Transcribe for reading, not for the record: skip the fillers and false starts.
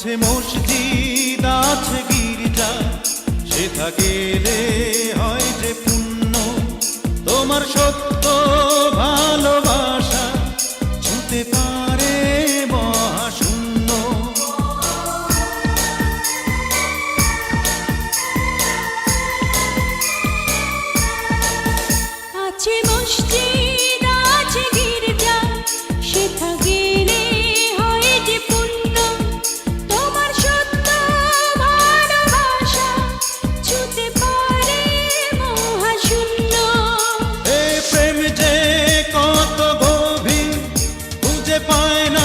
আছে মসজিদ আছে গির্জা, সেথা গেলে হয় যে পুণ্য। তোমার সত্য ভালোবাসা ছুঁতে পারে মহাশূন্য। আছে মসজিদ আছে গির্জা, সেথা গেলে হয় যে পুণ্য। তোমার সত্য ভালোবাসা ছুঁতে পারে মহাশূন্য। এ প্রেম যে কত গভীর খুঁজে পায় না